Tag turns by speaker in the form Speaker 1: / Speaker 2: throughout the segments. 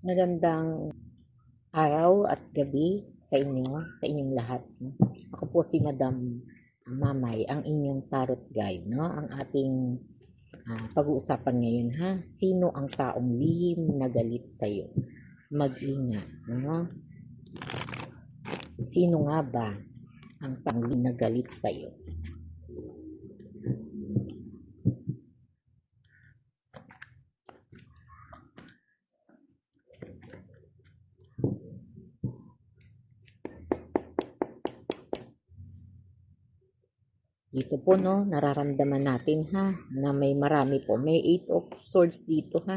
Speaker 1: Magandang araw at gabi sa inyo, sa inyong lahat. No? Ako po si Madam Mamay, ang inyong tarot guide. No? Ang ating pag-uusapan ngayon, ha? Sino ang taong lihim na galit sa'yo? Mag-ingat. No? Sino nga ba ang taong lihim na galit sa'yo? Dito po, no, nararamdaman natin, ha, na may marami po. May 8 of Swords dito, ha.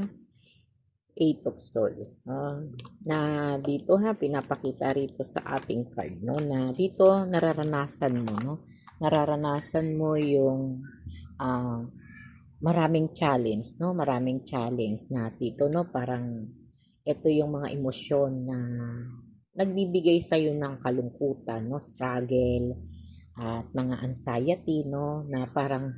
Speaker 1: 8 of Swords. Na dito, ha, pinapakita rito sa ating card, no, na dito nararanasan mo, no. Nararanasan mo yung ah, maraming challenge, no, maraming challenge na dito, no, parang ito yung mga emosyon na nagbibigay sa iyo ng kalungkutan, no, struggle, at mga anxiety, no, na parang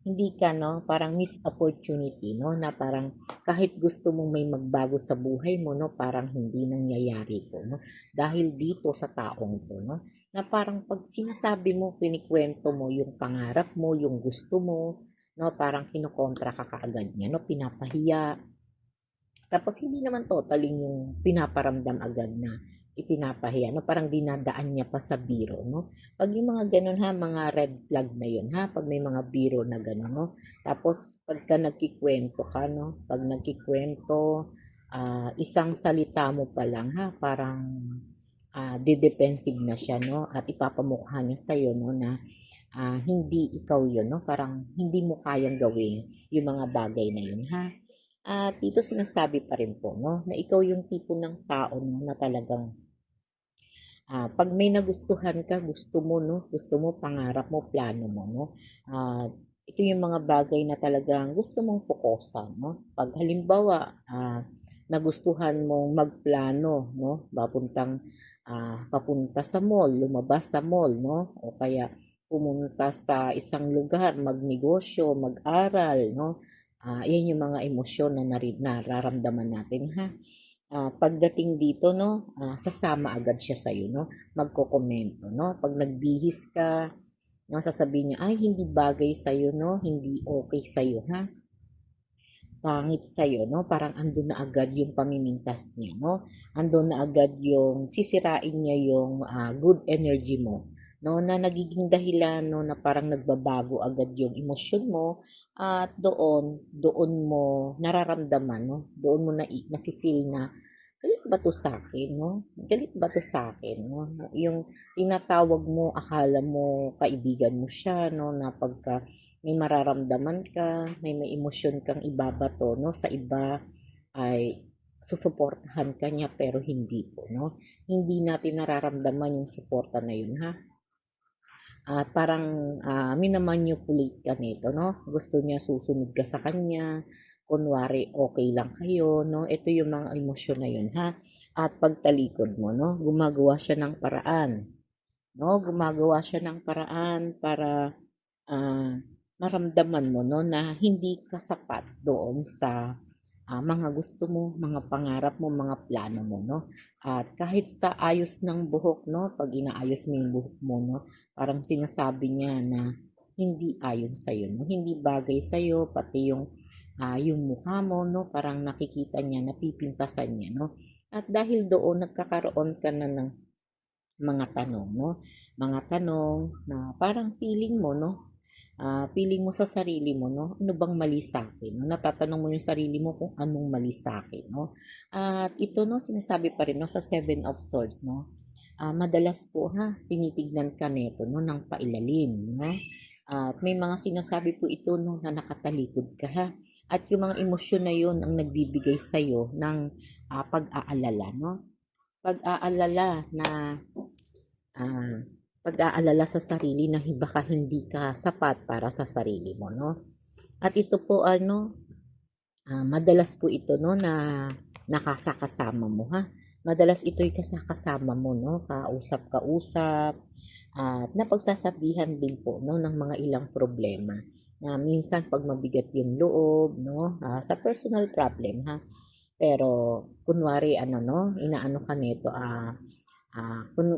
Speaker 1: hindi ka, no, parang miss opportunity, no, na parang kahit gusto mong may magbago sa buhay mo, no, parang hindi nangyayari po, no, dahil dito sa taong to, no, na parang pag sinasabi mo, kinikwento mo yung pangarap mo, yung gusto mo, no, parang kinokontra ka kaagad niya, no, pinapahiya, tapos hindi naman totally yung pinaparamdam agad na ipinapahiya, no? Parang dinadaan niya pa sa biro, no? Pag yung mga ganun ha, mga red flag na yun ha, pag may mga biro na ganun, no? Tapos pagka nagkikwento ka, no? Pag nagkikwento, isang salita mo pa lang ha, parang de-defensive na siya, no? At ipapamukha niya sa'yo, no? Na hindi ikaw yun, no? Parang hindi mo kayang gawin yung mga bagay na yun, ha? At dito sinasabi pa rin po, no, na ikaw yung tipo ng tao, no, na talagang pag may nagustuhan ka, gusto mo, no, gusto mo, pangarap mo, plano mo, no, ito yung mga bagay na talagang gusto mong pukosan, no. Pag halimbawa, nagustuhan mong magplano, no, papunta sa mall, lumabas sa mall, no, o kaya pumunta sa isang lugar, magnegosyo, mag-aral, no, yan yung mga emosyon na nararamdaman natin, ha. Pagdating dito, no, sasama agad siya sa'yo, no, magkokomento, no, pag nagbihis ka, no, sasabihin niya, ay, hindi bagay sa'yo, no, hindi okay sa'yo, ha, pangit sa'yo, no, parang andun na agad yung pamimintas niya, no, andun na agad yung sisirain niya yung good energy mo, no, na nagiging dahilan, no, na parang nagbabago agad yung emosyon mo, at doon mo nararamdaman, no, doon mo nafe-feel na galit ba to sa akin, no? Galit ba to sa akin, no? Yung tinatawag mo, akala mo kaibigan mo siya, no? Na pagka may mararamdaman ka, may emosyon kang ibabato, no? Sa iba ay susuportahan ka niya pero hindi po, no? Hindi natin nararamdaman yung suporta na yun, ha? At parang minamanipulate ka nito, no? Gusto niya susunod ka sa kanya, kunwari okay lang kayo, no? Ito yung mga emosyon na yun, ha? At pagtalikod mo, no? Gumagawa siya ng paraan, no? Gumagawa siya ng paraan para ah, maramdaman mo, no? Na hindi ka sapat doon sa mga gusto mo, mga pangarap mo, mga plano mo, no? At kahit sa ayos ng buhok, no? Pag inaayos mo yung buhok mo, no? Parang sinasabi niya na hindi ayon sa'yo, no? Hindi bagay sa'yo, pati yung mukha mo, no? Parang nakikita niya, napipintasan niya, no? At dahil doon, nagkakaroon ka na ng mga tanong, no? Mga tanong na parang feeling mo, no? Feeling mo sa sarili mo, no? Ano bang mali sa akin? No? Natatanong mo yung sarili mo kung anong mali sa akin, no? At ito, no, sinasabi pa rin, no, sa 7 of Swords, no? Madalas po, ha, tinitignan ka nito, no, ng pailalim, no? At may mga sinasabi po ito, no, na nakatalikod ka, ha? At yung mga emosyon na yun ang nagbibigay sa'yo ng pag-aalala, no? Pag-aalala na ah, pag-aalala sa sarili na baka hindi ka sapat para sa sarili mo, no? At ito po ano, madalas po ito, no, na nakasakasama mo, ha? Madalas ito'y kasakasama mo, no? Kausap-kausap at napagsasabihan din po, no, ng mga ilang problema. Na minsan pag mabigat yung loob, no, sa personal problem, ha? Pero kunwari ano 'no, inaano ka nito,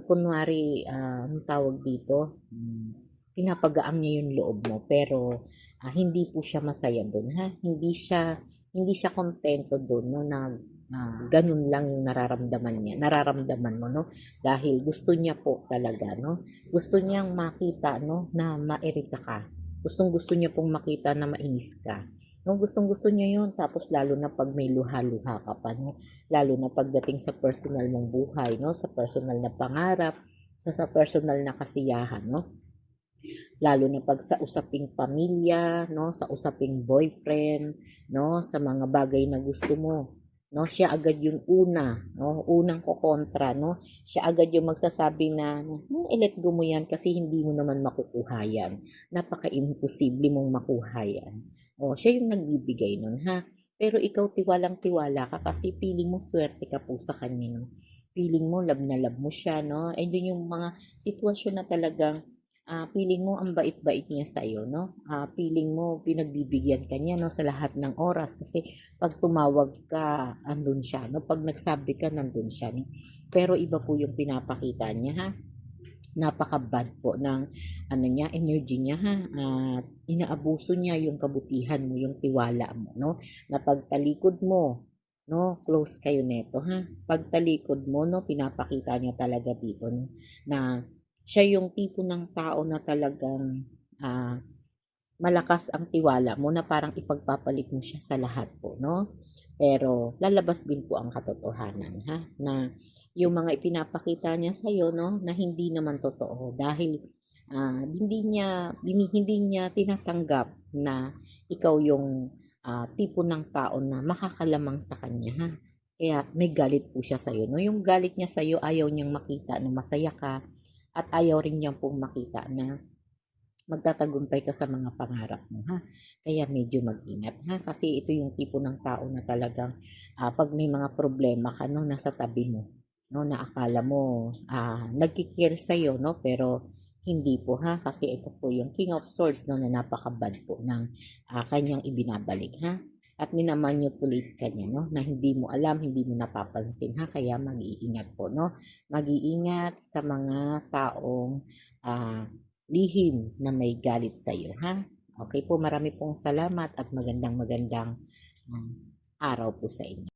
Speaker 1: kunwari, anong tawag dito, pinapagaang niya yung loob mo pero, hindi po siya masaya dun ha, hindi siya kontento dun 'no na, ganun lang yung nararamdaman mo 'no, dahil gusto niya po talaga 'no, gusto niyang makita 'no na mairita ka, gustong-gusto niya pong makita na mainis ka, 'no, gustong-gusto niya yun tapos lalo na 'pag may luha-luha ka pa 'no. Lalo na pagdating sa personal mong buhay 'no, sa personal na pangarap, sa personal na kasiyahan 'no. Lalo na 'pag sa usaping pamilya 'no, sa usaping boyfriend 'no, sa mga bagay na gusto mo 'no, siya agad yung una 'no, unang kokontra 'no. Siya agad yung magsasabi na, i-let go mo 'yan kasi hindi mo naman makukuha 'yan. Napaka-imposible mong makuha 'yan." Oh, siya yung nagbibigay nun ha. Pero ikaw tiwalang-tiwala ka kasi feeling mo swerte ka po sa kanya 'no. Feeling mo love na love mo siya 'no. Dun yung mga sitwasyon na talagang feeling mo ang bait-bait niya sa'yo 'no, feeling mo pinagbibigyan ka niya 'no, sa lahat ng oras kasi 'pag tumawag ka andun siya 'no, 'pag nagsabi ka nandun siya 'no. Pero iba po yung pinapakita niya ha, napaka-bad po ng ano niya, energy niya ha, at inaabuso niya yung kabutihan mo, yung tiwala mo 'no, na pagtalikod mo 'no, close kayo nito ha, pagtalikod mo 'no, pinapakita niya talaga dito 'no, na siya yung tipo ng tao na talagang, malakas ang tiwala mo na parang ipagpapalit mo siya sa lahat po 'no. Pero lalabas din po ang katotohanan ha, na yung mga ipinapakita niya sa'yo 'no, na hindi naman totoo dahil, hindi niya tinatanggap na ikaw yung, tipo ng tao na makakalamang sa kanya ha. Kaya may galit po siya sa'yo 'no, yung galit niya sa'yo ayaw niyang makita na masaya ka at ayaw rin niyang pong makita na magtatagumpay ka sa mga pangarap mo ha. Kaya medyo mag-ingat ha, kasi ito yung tipo ng tao na talagang, 'pag may mga problema ka 'no, nasa tabi mo 'no, na akala mo, nagki-care sa'yo 'no, pero hindi po ha, kasi ito po yung King of Swords 'no, na napaka-bad po ng, kanyang ibinabalik ha. At mina-manipulate ka niya 'no, na hindi mo alam, hindi mo napapansin ha, kaya mag-iingat po 'no. Mag-iingat sa mga taong, lihim na may galit sa iyo ha. Okay po, marami pong salamat at magandang-magandang, araw po sa inyo.